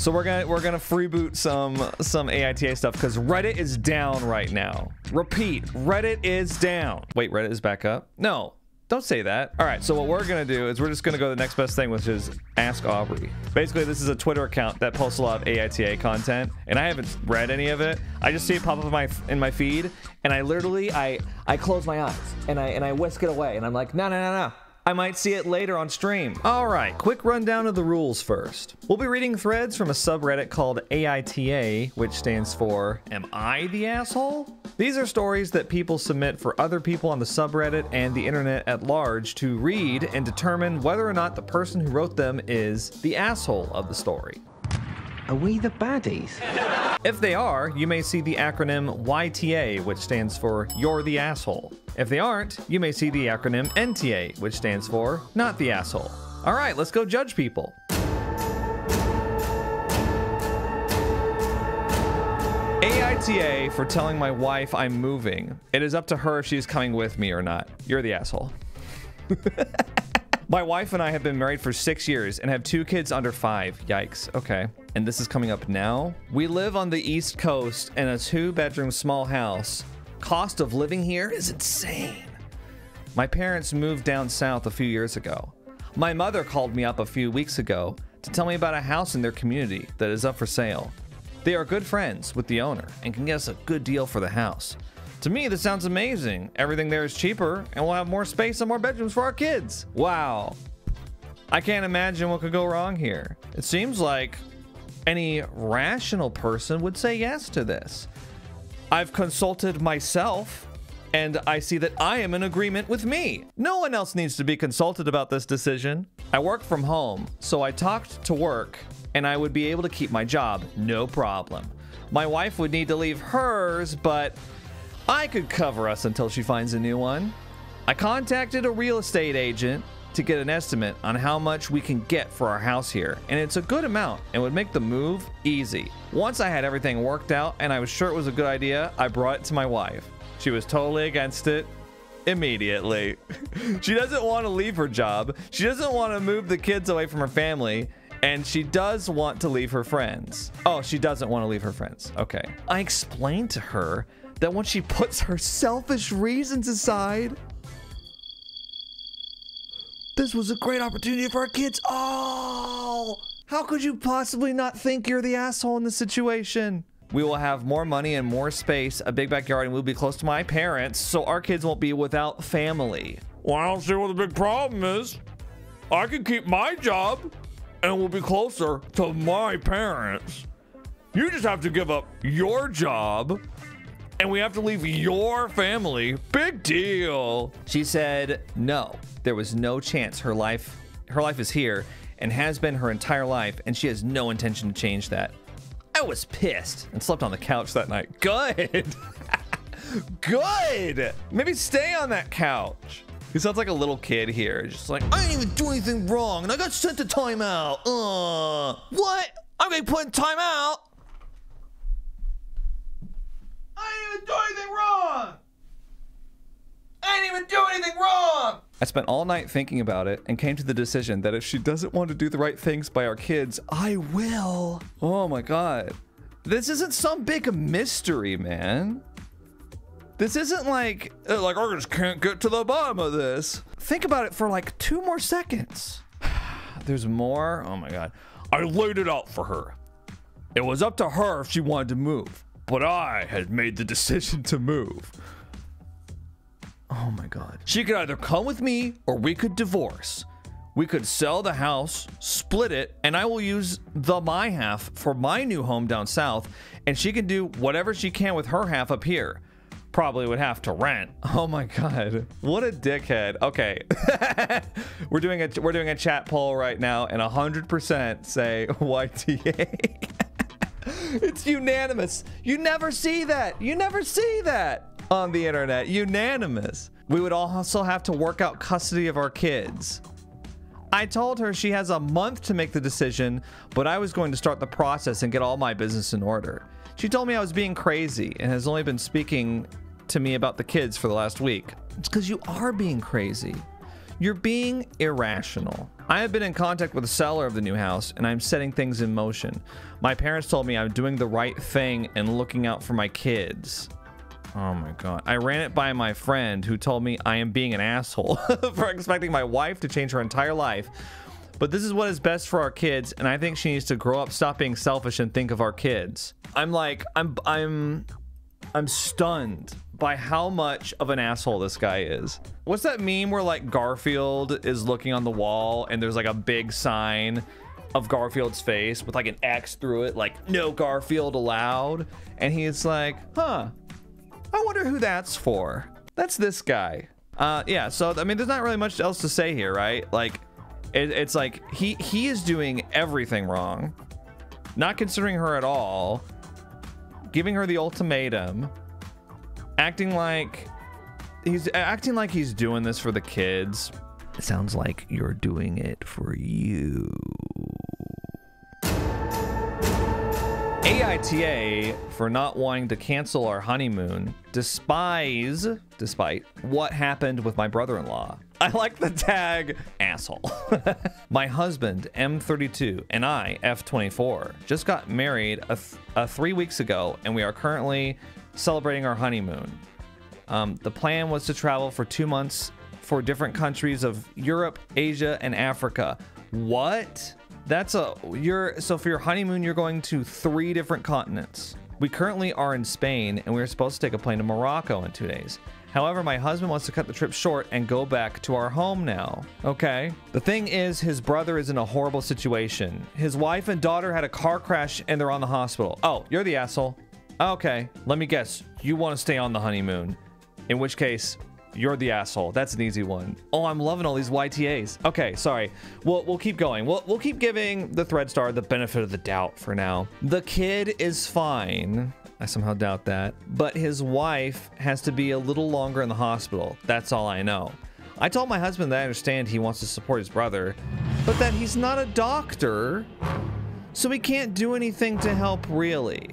So we're gonna freeboot some AITA stuff because Reddit is down right now. Repeat, Reddit is down. Wait, Reddit is back up? No, don't say that. All right, so what we're gonna do is we're just gonna go to the next best thing, which is Ask Aubrey. Basically, this is a Twitter account that posts a lot of AITA content, and I haven't read any of it. I just see it pop up in my feed, and I literally I close my eyes and I whisk it away, and I'm like, no. I might see it later on stream. All right, quick rundown of the rules first. We'll be reading threads from a subreddit called AITA, which stands for Am I the Asshole? These are stories that people submit for other people on the subreddit and the internet at large to read and determine whether or not the person who wrote them is the asshole of the story. Are we the baddies? If they are, you may see the acronym YTA, which stands for You're the Asshole. If they aren't, you may see the acronym NTA, which stands for Not the Asshole. All right, let's go judge people. AITA for telling my wife I'm moving. It is up to her if she's coming with me or not. You're the asshole. My wife and I have been married for 6 years and have 2 kids under 5. Yikes. Okay. And this is coming up now. We live on the East Coast in a 2-bedroom small house. Cost of living here is insane. My parents moved down south a few years ago. My mother called me up a few weeks ago to tell me about a house in their community that is up for sale. They are good friends with the owner and can get us a good deal for the house. To me, this sounds amazing. Everything there is cheaper, and we'll have more space and more bedrooms for our kids. Wow. I can't imagine what could go wrong here. It seems like any rational person would say yes to this. I've consulted myself, and I see that I am in agreement with me. No one else needs to be consulted about this decision. I work from home, so I talked to work, and I would be able to keep my job, no problem. My wife would need to leave hers, but I could cover us until she finds a new one. I contacted a real estate agent to get an estimate on how much we can get for our house here, and it's a good amount and would make the move easy. Once I had everything worked out and I was sure it was a good idea, I brought it to my wife. She was totally against it immediately. She doesn't want to leave her job. She doesn't want to move the kids away from her family. And she does want to leave her friends. Oh, she doesn't want to leave her friends. Okay. I explained to her that when she puts her selfish reasons aside, this was a great opportunity for our kids. Oh, how could you possibly not think you're the asshole in this situation? We will have more money and more space, a big backyard, and we'll be close to my parents, so our kids won't be without family. Well, I don't see what the big problem is. I can keep my job, and we'll be closer to my parents. You just have to give up your job, and we have to leave your family. Big deal. She said no. There was no chance. Her life is here and has been her entire life, and she has no intention to change that. I was pissed and slept on the couch that night. Good. Good. Maybe stay on that couch. He sounds like a little kid here. Just like, I didn't even do anything wrong and I got sent to timeout. What? I'm getting put in timeout? I didn't even do anything wrong. I didn't even do anything wrong. I spent all night thinking about it and came to the decision that if she doesn't want to do the right things by our kids, I will. Oh my God. This isn't some big mystery, man. This isn't like I just can't get to the bottom of this. Think about it for like 2 more seconds. There's more. Oh my God. I laid it out for her. It was up to her if she wanted to move, but I had made the decision to move. Oh my God. She could either come with me or we could divorce. We could sell the house, split it, and I will use my half for my new home down south, and she can do whatever she can with her half up here. Probably would have to rent. Oh my God. What a dickhead. Okay. we're doing a chat poll right now, and 100% say YTA. It's unanimous. You never see that. You never see that on the internet. Unanimous. We would also have to work out custody of our kids. I told her she has a month to make the decision, but I was going to start the process and get all my business in order. She told me I was being crazy and has only been speaking to me about the kids for the last week. It's because you are being crazy. You're being irrational. I have been in contact with the seller of the new house, and I'm setting things in motion. My parents told me I'm doing the right thing and looking out for my kids. Oh my god. I ran it by my friend who told me I am being an asshole for expecting my wife to change her entire life. But this is what is best for our kids, and I think she needs to grow up, stop being selfish, and think of our kids. I'm stunned by how much of an asshole this guy is. What's that meme where like Garfield is looking on the wall and there's like a big sign of Garfield's face with like an X through it, like no Garfield allowed? And he's like, huh, I wonder who that's for. That's this guy. Yeah, so I mean, there's not really much else to say here, right? Like, it's like he is doing everything wrong, not considering her at all, giving her the ultimatum, acting like he's doing this for the kids. It sounds like you're doing it for you. AITA for not wanting to cancel our honeymoon despite what happened with my brother-in-law. I like the tag asshole. My husband M32 and I F24 just got married 3 weeks ago, and we are currently celebrating our honeymoon. The plan was to travel for 2 months for different countries of Europe, Asia, and Africa. What? So for your honeymoon, you're going to 3 different continents. We currently are in Spain, and we were supposed to take a plane to Morocco in 2 days. However, my husband wants to cut the trip short and go back to our home now. Okay. The thing is, his brother is in a horrible situation. His wife and daughter had a car crash and they're on the hospital. Oh, you're the asshole. Okay, let me guess. You want to stay on the honeymoon. In which case, you're the asshole. That's an easy one. Oh, I'm loving all these YTAs. Okay, sorry. We'll keep going. We'll keep giving the Thread Star the benefit of the doubt for now. The kid is fine. I somehow doubt that. But his wife has to be a little longer in the hospital. That's all I know. I told my husband that I understand he wants to support his brother, but that he's not a doctor, so he can't do anything to help really.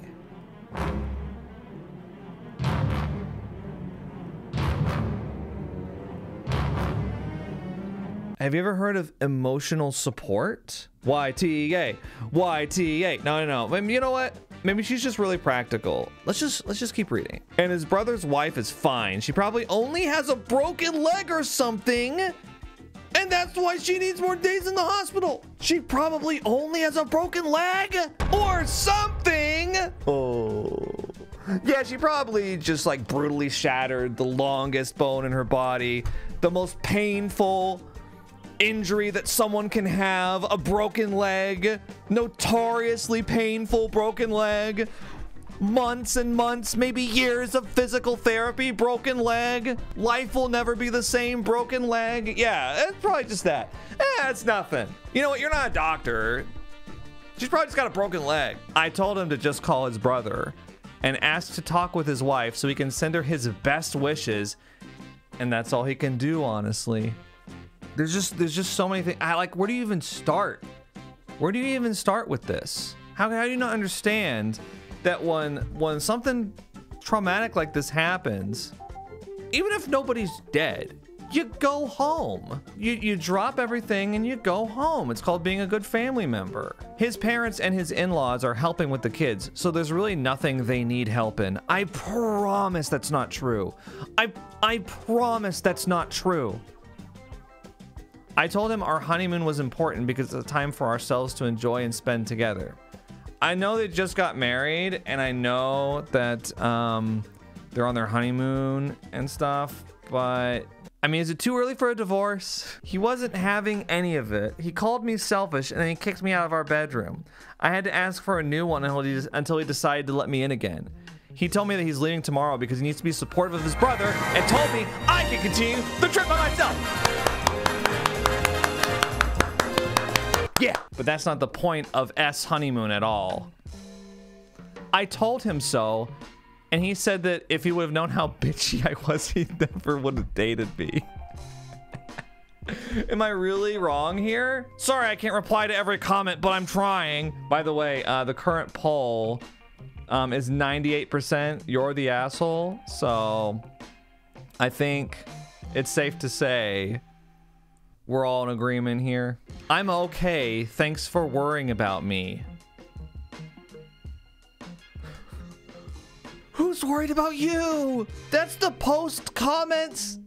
Have you ever heard of emotional support? YTA, YTA. No. You know what? Maybe she's just really practical. Let's just keep reading. And his brother's wife is fine. She probably only has a broken leg or something, and that's why she needs more days in the hospital. She probably only has a broken leg or something. Oh. Yeah, she probably just like brutally shattered the longest bone in her body, the most painful injury that someone can have, a broken leg, notoriously painful broken leg, months and months, maybe years of physical therapy, broken leg, life will never be the same, broken leg. Yeah, it's probably just that. It's nothing. You know what? You're not a doctor. She's probably just got a broken leg. I told him to just call his brother and ask to talk with his wife so he can send her his best wishes, and that's all he can do, honestly. There's just so many things. Where do you even start? Where do you even start with this? How do you not understand that when something traumatic like this happens, even if nobody's dead, you go home. You drop everything and you go home. It's called being a good family member. His parents and his in-laws are helping with the kids, so there's really nothing they need help in. I promise that's not true. I promise that's not true. I told him our honeymoon was important because it's a time for ourselves to enjoy and spend together. I know they just got married, and I know that they're on their honeymoon and stuff, but I mean, is it too early for a divorce? He wasn't having any of it. He called me selfish, and then he kicked me out of our bedroom. I had to ask for a new one until he decided to let me in again. He told me that he's leaving tomorrow because he needs to be supportive of his brother, and told me I can continue the trip by myself. Yeah, but that's not the point of S honeymoon at all. I told him so, and he said that if he would have known how bitchy I was, he never would have dated me. Am I really wrong here? Sorry, I can't reply to every comment, but I'm trying. By the way, the current poll is 98% you're the asshole, so I think it's safe to say we're all in agreement here. I'm okay. Thanks for worrying about me. Who's worried about you? That's the post comments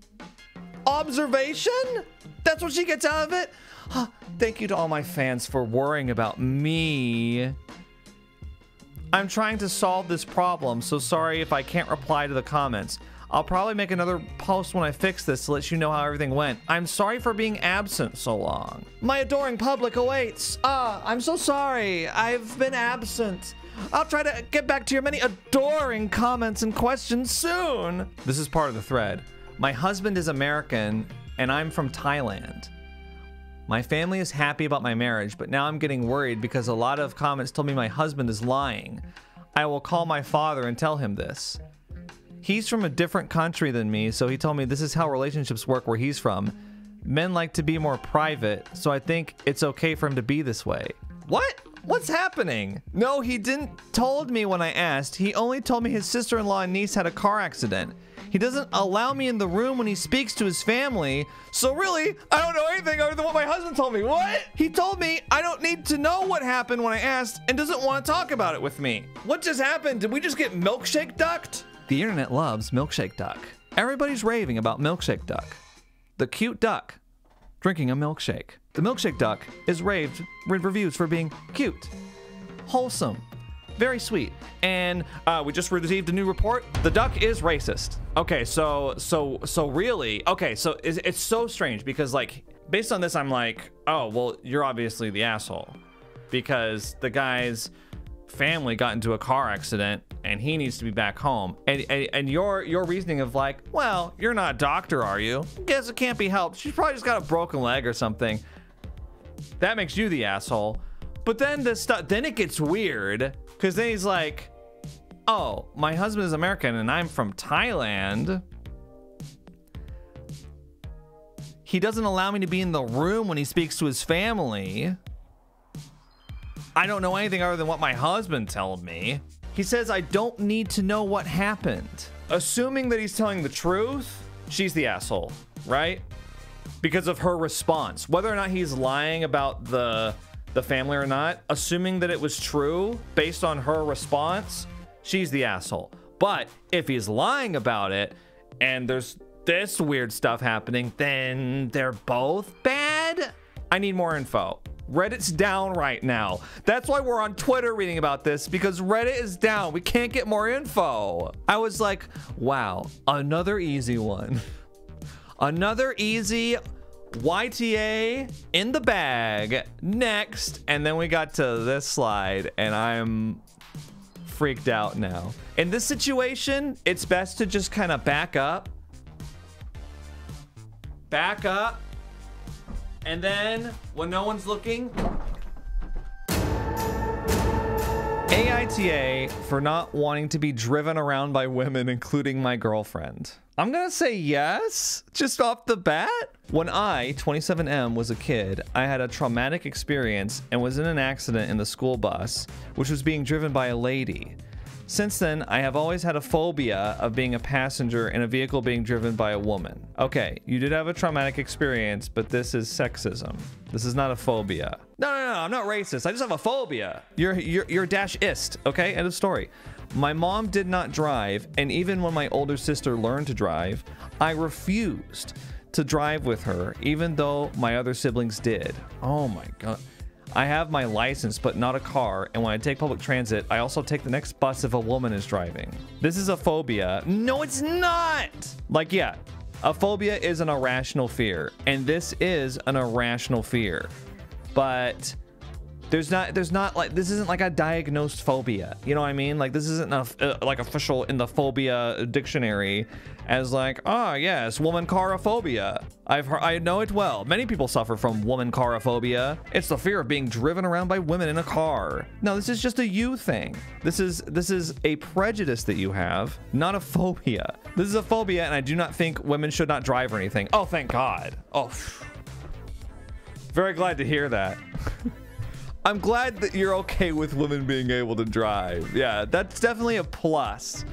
observation? That's what she gets out of it? Huh. Thank you to all my fans for worrying about me. I'm trying to solve this problem, so sorry if I can't reply to the comments. I'll probably make another post when I fix this to let you know how everything went. I'm sorry for being absent so long. My adoring public awaits. I'm so sorry. I've been absent. I'll try to get back to your many adoring comments and questions soon. This is part of the thread. My husband is American and I'm from Thailand. My family is happy about my marriage, but now I'm getting worried because a lot of comments told me my husband is lying. I will call my father and tell him this. He's from a different country than me, so he told me this is how relationships work where he's from. Men like to be more private, so I think it's okay for him to be this way. What? What's happening? No, he didn't told me when I asked. He only told me his sister-in-law and niece had a car accident. He doesn't allow me in the room when he speaks to his family. So really, I don't know anything other than what my husband told me. What? He told me I don't need to know what happened when I asked and doesn't want to talk about it with me. What just happened? Did we just get milkshake ducked? The internet loves milkshake duck. Everybody's raving about milkshake duck. The cute duck drinking a milkshake. The milkshake duck is raved with reviews for being cute, wholesome, very sweet. And we just received a new report. The duck is racist. Okay, so really, okay, so it's so strange because like, based on this, I'm like, oh, well, you're obviously the asshole because the guy's family got into a car accident and he needs to be back home. And your reasoning of like, well, you're not a doctor, are you? Guess it can't be helped. She's probably just got a broken leg or something. That makes you the asshole. But then then it gets weird because then he's like, oh, my husband is American and I'm from Thailand. He doesn't allow me to be in the room when he speaks to his family. I don't know anything other than what my husband told me. He says I don't need to know what happened. Assuming that he's telling the truth, she's the asshole, right? Because of her response. Whether or not he's lying about the family or not, assuming that it was true based on her response, she's the asshole. But if he's lying about it and there's this weird stuff happening, then they're both bad? I need more info. Reddit's down right now. That's why we're on Twitter reading about this, because Reddit is down. We can't get more info. I was like, wow, another easy one. Another easy YTA in the bag. Next. And then we got to this slide and I'm freaked out now. In this situation, it's best to just kind of back up. Back up. And then, when no one's looking, AITA for not wanting to be driven around by women, including my girlfriend. I'm gonna say yes, just off the bat. When I, 27M, was a kid, I had a traumatic experience and was in an accident in the school bus, which was being driven by a lady. Since then, I have always had a phobia of being a passenger in a vehicle being driven by a woman. Okay, you did have a traumatic experience, but this is sexism. This is not a phobia. No, I'm not racist. I just have a phobia. You're dash-ist, okay? End of story. My mom did not drive, and even when my older sister learned to drive, I refused to drive with her, even though my other siblings did. Oh my God. I have my license, but not a car, and when I take public transit, I also take the next bus if a woman is driving. This is a phobia. No, it's not! Like, yeah, a phobia is an irrational fear, and this is an irrational fear. But there's not like, this isn't like a diagnosed phobia. You know what I mean? Like, this isn't like official in the phobia dictionary as like, oh yes, woman-carophobia. I know it well. Many people suffer from woman-carophobia. It's the fear of being driven around by women in a car. No, this is just a you thing. This is a prejudice that you have, not a phobia. This is a phobia, and I do not think women should not drive or anything. Oh, thank God. Oh, very glad to hear that. I'm glad that you're okay with women being able to drive. Yeah, that's definitely a plus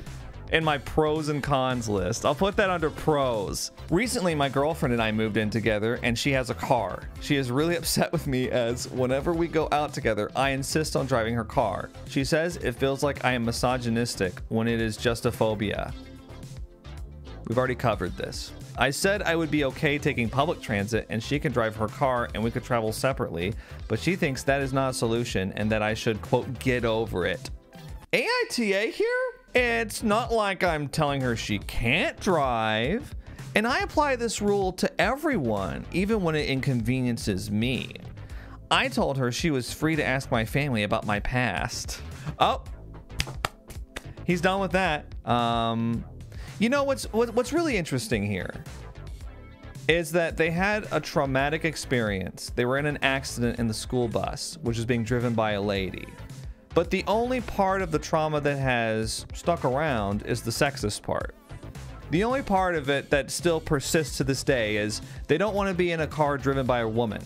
in my pros and cons list. I'll put that under pros. Recently, my girlfriend and I moved in together, and she has a car. She is really upset with me as whenever we go out together, I insist on driving her car. She says it feels like I am misogynistic when it is just a phobia. We've already covered this. I said I would be okay taking public transit and she can drive her car and we could travel separately, but she thinks that is not a solution and that I should, quote, get over it. AITA here? It's not like I'm telling her she can't drive. And I apply this rule to everyone, even when it inconveniences me. I told her she was free to ask my family about my past. Oh, he's done with that. You know what's really interesting here is that they had a traumatic experience. They were in an accident in the school bus, which is being driven by a lady. But the only part of the trauma that has stuck around is the sexist part. The only part of it that still persists to this day is they don't want to be in a car driven by a woman.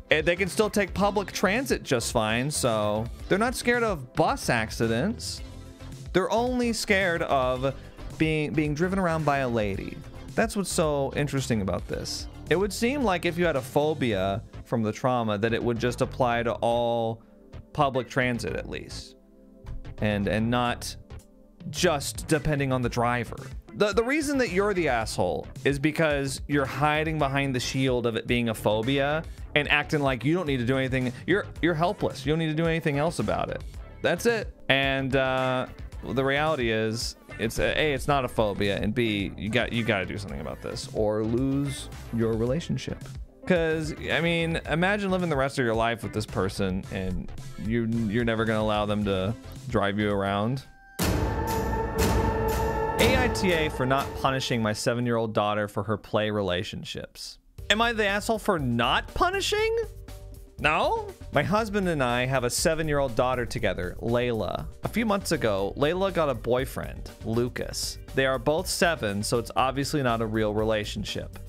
They can still take public transit just fine, so they're not scared of bus accidents. They're only scared of being driven around by a lady. That's what's so interesting about this. It would seem like if you had a phobia from the trauma that it would just apply to all public transit at least, and not just depending on the driver. The reason that you're the asshole is because you're hiding behind the shield of it being a phobia and acting like you don't need to do anything. You're helpless. You don't need to do anything else about it. That's it. And the reality is, it's not a phobia, and B, you got to do something about this or lose your relationship. Because, I mean, imagine living the rest of your life with this person and you're never going to allow them to drive you around. AITA for not punishing my 7-year-old daughter for her play relationships. Am I the asshole for not punishing? No? My husband and I have a 7-year-old daughter together, Layla. A few months ago, Layla got a boyfriend, Lucas. They are both 7, so it's obviously not a real relationship.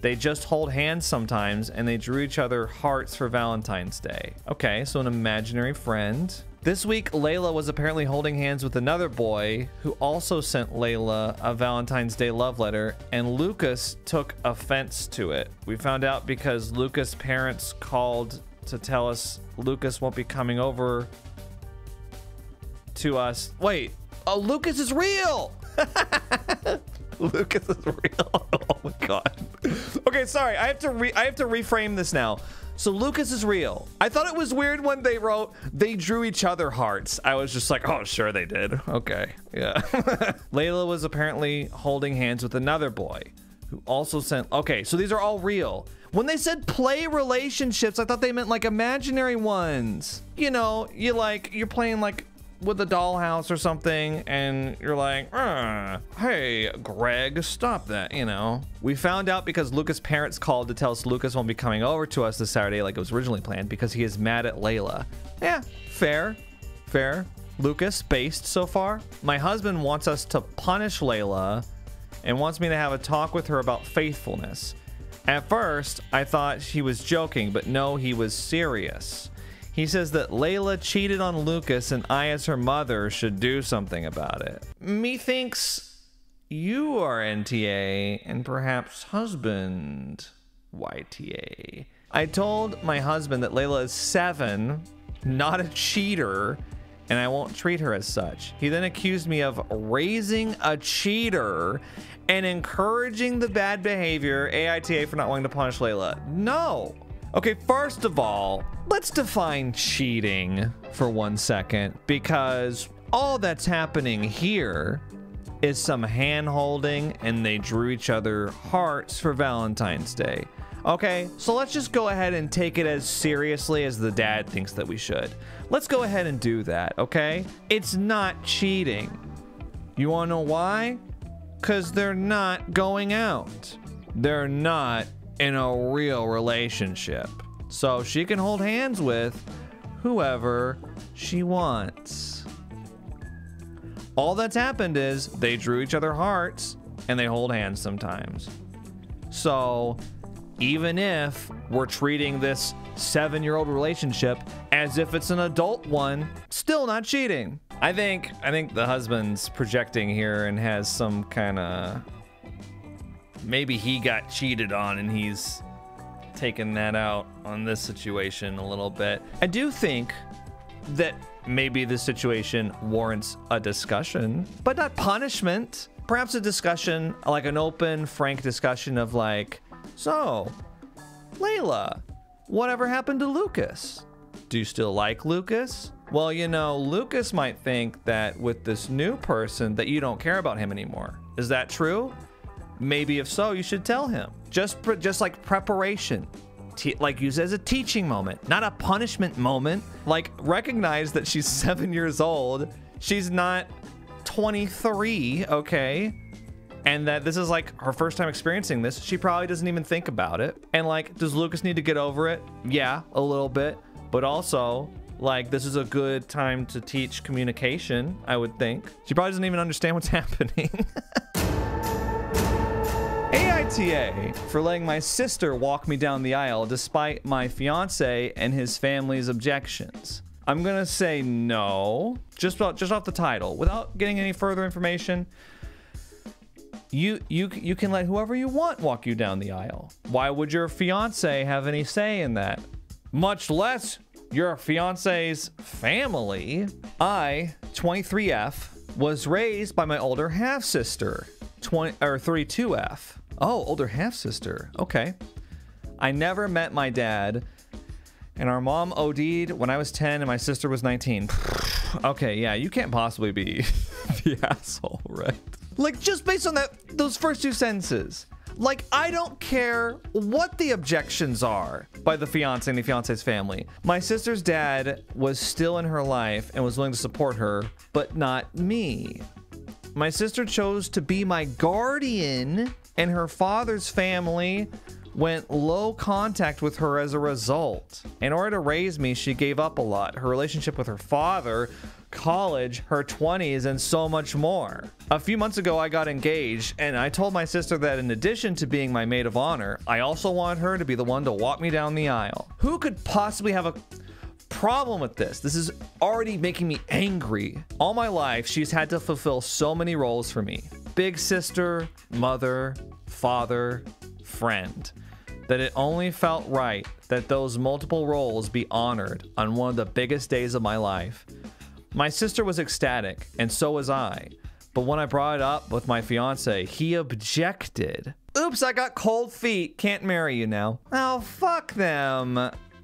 They just hold hands sometimes, and they drew each other hearts for Valentine's Day. Okay, so an imaginary friend. This week, Layla was apparently holding hands with another boy who also sent Layla a Valentine's Day love letter, and Lucas took offense to it. We found out because Lucas' parents called to tell us Lucas won't be coming over to us. Wait, oh, Lucas is real! Lucas is real. Oh my god. Okay, sorry. I have to reframe this now. So Lucas is real. I thought it was weird when they wrote they drew each other hearts. I was just like, oh, sure they did. Okay, yeah. Layla was apparently holding hands with another boy who also sent. Okay, so these are all real. When they said play relationships, I thought they meant like imaginary ones. You know, you're playing like with a dollhouse or something, and you're like, hey, Greg, stop that, you know. We found out because Lucas' parents called to tell us Lucas won't be coming over to us this Saturday like it was originally planned because he is mad at Layla. Yeah, fair. Lucas, based so far. My husband wants us to punish Layla and wants me to have a talk with her about faithfulness. At first, I thought he was joking, but no, he was serious. He says that Layla cheated on Lucas and I as her mother should do something about it. Methinks you are NTA and perhaps husband YTA. I told my husband that Layla is 7, not a cheater, and I won't treat her as such. He then accused me of raising a cheater and encouraging the bad behavior. AITA for not wanting to punish Layla. No. Okay, first of all, let's define cheating for 1 second, because all that's happening here is some hand-holding and they drew each other hearts for Valentine's Day. Okay, so let's just go ahead and take it as seriously as the dad thinks that we should. Let's go ahead and do that, okay? It's not cheating. You wanna know why? 'Cause they're not going out. They're not in a real relationship. So she can hold hands with whoever she wants. All that's happened is they drew each other hearts and they hold hands sometimes. So even if we're treating this 7-year-old relationship as if it's an adult one, still not cheating. I think the husband's projecting here and has some kind of, maybe he got cheated on and he's taking that out on this situation a little bit. I do think that maybe this situation warrants a discussion, but not punishment. Perhaps a discussion, like an open, frank discussion of like, so, Layla, whatever happened to Lucas? Do you still like Lucas? Well, you know, Lucas might think that with this new person that you don't care about him anymore. Is that true? Maybe if so, you should tell him. Just like preparation. Like use it as a teaching moment, not a punishment moment. Like recognize that she's 7 years old. She's not 23, okay? And that this is like her first time experiencing this. She probably doesn't even think about it. And like, does Lucas need to get over it? Yeah, a little bit. But also, like, this is a good time to teach communication, I would think. She probably doesn't even understand what's happening. AITA for letting my sister walk me down the aisle despite my fiance and his family's objections. I'm gonna say no, just off the title, without getting any further information. You can let whoever you want walk you down the aisle. Why would your fiance have any say in that? Much less your fiance's family. I, 23F, was raised by my older half-sister, 32F. Oh, older half-sister. Okay. I never met my dad, and our mom OD'd when I was 10 and my sister was 19. Okay, yeah, you can't possibly be the asshole, right? Like, just based on those first two sentences. Like, I don't care what the objections are by the fiance and the fiance's family. My sister's dad was still in her life and was willing to support her, but not me. My sister chose to be my guardian, and her father's family went low contact with her as a result. In order to raise me, she gave up a lot. Her relationship with her father, college, her 20s, and so much more. A few months ago, I got engaged, and I told my sister that in addition to being my maid of honor, I also wanted her to be the one to walk me down the aisle. Who could possibly have a problem with this? This is already making me angry. All my life, she's had to fulfill so many roles for me. Big sister, mother, father, friend. That it only felt right that those multiple roles be honored on one of the biggest days of my life. My sister was ecstatic, and so was I. But when I brought it up with my fiance, he objected. Oops, I got cold feet. Can't marry you now. Oh, fuck them.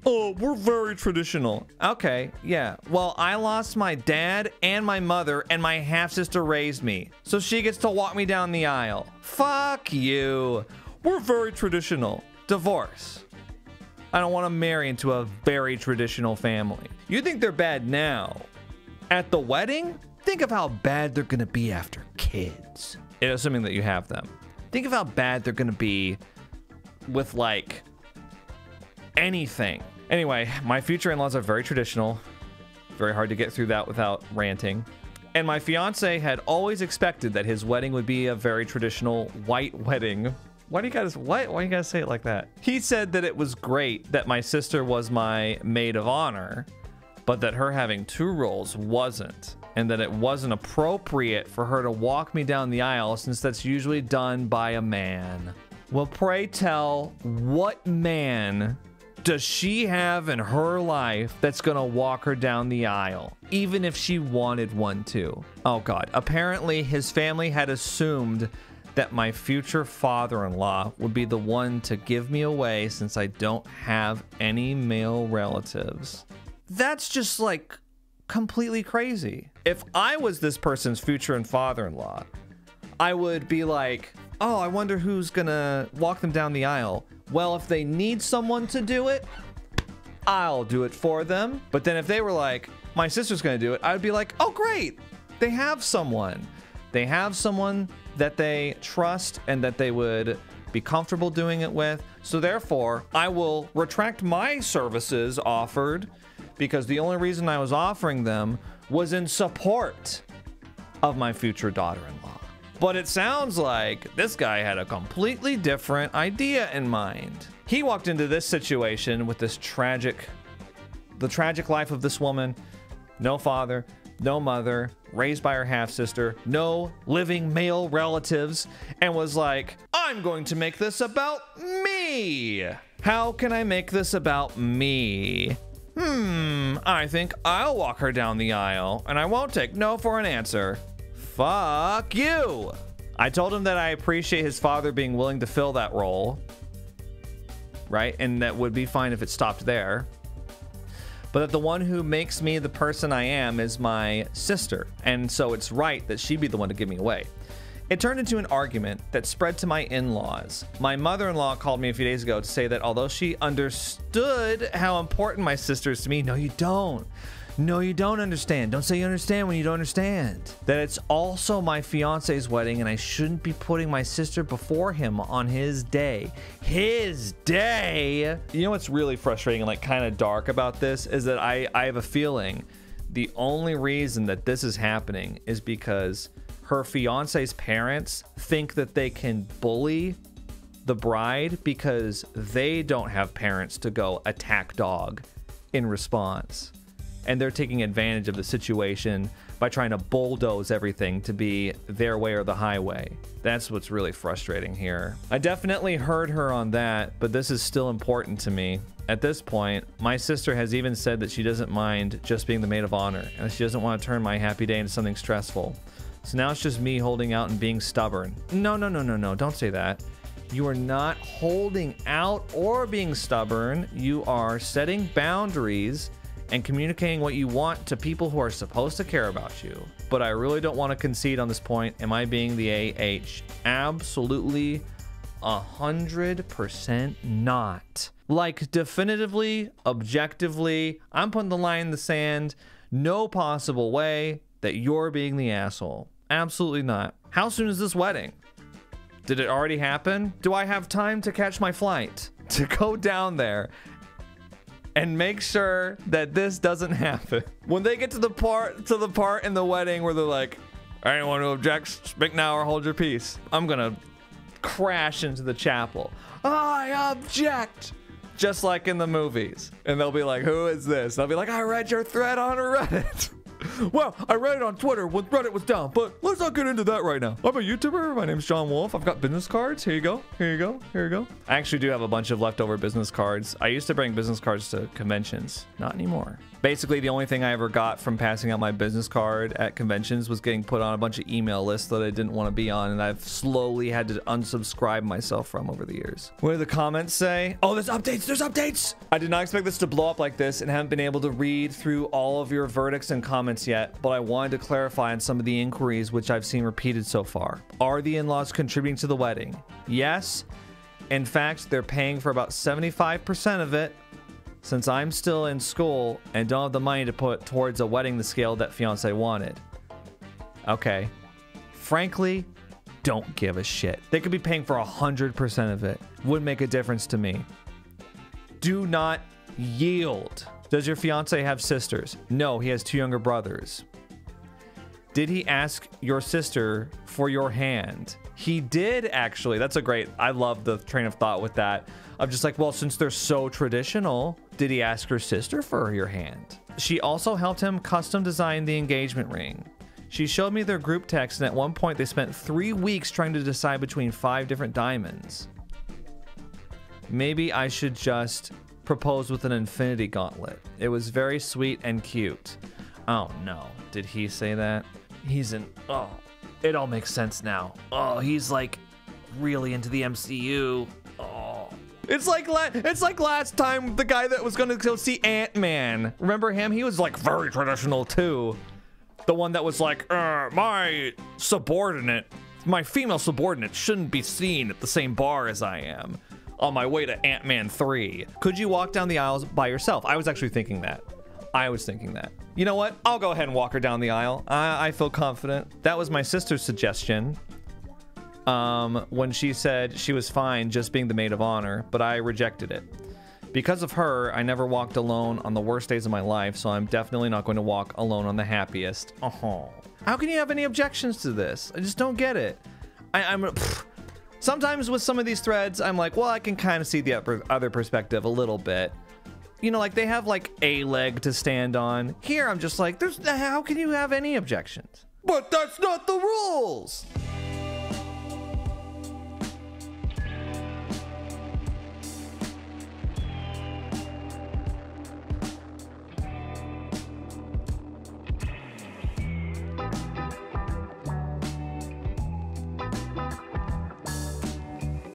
Oh, we're very traditional. Okay, yeah. Well, I lost my dad and my mother, and my half-sister raised me. So she gets to walk me down the aisle. Fuck you. We're very traditional. Divorce. I don't want to marry into a very traditional family. You think they're bad now. At the wedding, think of how bad they're gonna be after kids. Assuming that you have them. Think of how bad they're gonna be with like anything. Anyway, my future in-laws are very traditional. Very hard to get through that without ranting. And my fiance had always expected that his wedding would be a very traditional white wedding. Why do you guys say it like that? He said that it was great that my sister was my maid of honor, but that her having two roles wasn't, and that it wasn't appropriate for her to walk me down the aisle since that's usually done by a man. Well, pray tell, what man does she have in her life that's gonna walk her down the aisle, even if she wanted one to? Oh God, apparently his family had assumed that my future father-in-law would be the one to give me away since I don't have any male relatives. That's just like completely crazy. If I was this person's future and father-in-law, I would be like, oh, I wonder who's gonna walk them down the aisle. Well, if they need someone to do it, I'll do it for them. But then if they were like, my sister's gonna do it, I'd be like, oh great, they have someone. They have someone that they trust and that they would be comfortable doing it with. So therefore, I will retract my services offered, because the only reason I was offering them was in support of my future daughter-in-law. But it sounds like this guy had a completely different idea in mind. He walked into this situation with this tragic the tragic life of this woman. No father, no mother, raised by her half-sister, no living male relatives, and was like, I'm going to make this about me. How can I make this about me? I think I'll walk her down the aisle, and I won't take no for an answer. Fuck you. I told him that I appreciate his father being willing to fill that role, right? And that would be fine if it stopped there. But that the one who makes me the person I am is my sister, and so it's right that she be the one to give me away. It turned into an argument that spread to my in-laws. My mother-in-law called me a few days ago to say that although she understood how important my sister is to me, no, you don't. No, you don't understand. Don't say you understand when you don't understand. That it's also my fiance's wedding and I shouldn't be putting my sister before him on his day. His day! You know what's really frustrating and like kind of dark about this is that I have a feeling the only reason that this is happening is because her fiance's parents think that they can bully the bride because they don't have parents to go attack dog in response. And they're taking advantage of the situation by trying to bulldoze everything to be their way or the highway. That's what's really frustrating here. I definitely heard her on that, but this is still important to me. At this point, my sister has even said that she doesn't mind just being the maid of honor, and she doesn't want to turn my happy day into something stressful. So now it's just me holding out and being stubborn. No, don't say that. You are not holding out or being stubborn. You are setting boundaries and communicating what you want to people who are supposed to care about you. But I really don't want to concede on this point. Am I being the AH? Absolutely 100% not. Like, definitively, objectively, I'm putting the line in the sand. No possible way that you're being the asshole. Absolutely not. How soon is this wedding? Did it already happen? Do I have time to catch my flight to go down there and make sure that this doesn't happen? When they get to the part in the wedding where they're like, anyone who objects, speak now or hold your peace, I'm gonna crash into the chapel. I object! Just like in the movies. And they'll be like, who is this? And I'll be like, I read your thread on Reddit. Well, I read it on Twitter when Reddit was down, but let's not get into that right now. I'm a YouTuber. My name's John Wolfe. I've got business cards. Here you go. Here you go. Here you go. I actually do have a bunch of leftover business cards. I used to bring business cards to conventions. Not anymore. Basically, the only thing I ever got from passing out my business card at conventions was getting put on a bunch of email lists that I didn't want to be on, and I've slowly had to unsubscribe myself from over the years. What do the comments say? Oh, there's updates! There's updates! I did not expect this to blow up like this and haven't been able to read through all of your verdicts and comments yet, but I wanted to clarify on some of the inquiries which I've seen repeated so far. Are the in-laws contributing to the wedding? Yes. In fact, they're paying for about 75% of it, since I'm still in school and don't have the money to put towards a wedding the scale that fiance wanted. Okay. Frankly, don't give a shit. They could be paying for 100% of it. Wouldn't make a difference to me. Do not yield. Does your fiance have sisters? No, he has 2 younger brothers. Did he ask your sister for your hand? He did, actually. That's a great, I love the train of thought with that. I'm just like, well, since they're so traditional, did he ask her sister for your hand? She also helped him custom design the engagement ring. She showed me their group text, and at one point they spent 3 weeks trying to decide between 5 different diamonds. Maybe I should just propose with an infinity gauntlet. It was very sweet and cute. Oh no, did he say that? He's an, oh, it all makes sense now. Oh, he's like really into the MCU. Oh. It's like last time, the guy that was gonna go see Ant-Man. Remember him? He was like very traditional too. The one that was like, my female subordinate shouldn't be seen at the same bar as I am on my way to Ant-Man 3. Could you walk down the aisles by yourself? I was actually thinking that. You know what? I'll go ahead and walk her down the aisle. I feel confident. That was my sister's suggestion. When she said she was fine just being the maid of honor, but I rejected it. Because of her, I never walked alone on the worst days of my life, so I'm definitely not going to walk alone on the happiest. Oh. How can you have any objections to this? I just don't get it. Sometimes with some of these threads, I'm like, well, I can kind of see the other perspective a little bit. You know, like they have like a leg to stand on. Here, I'm just like, how can you have any objections? But that's not the rules.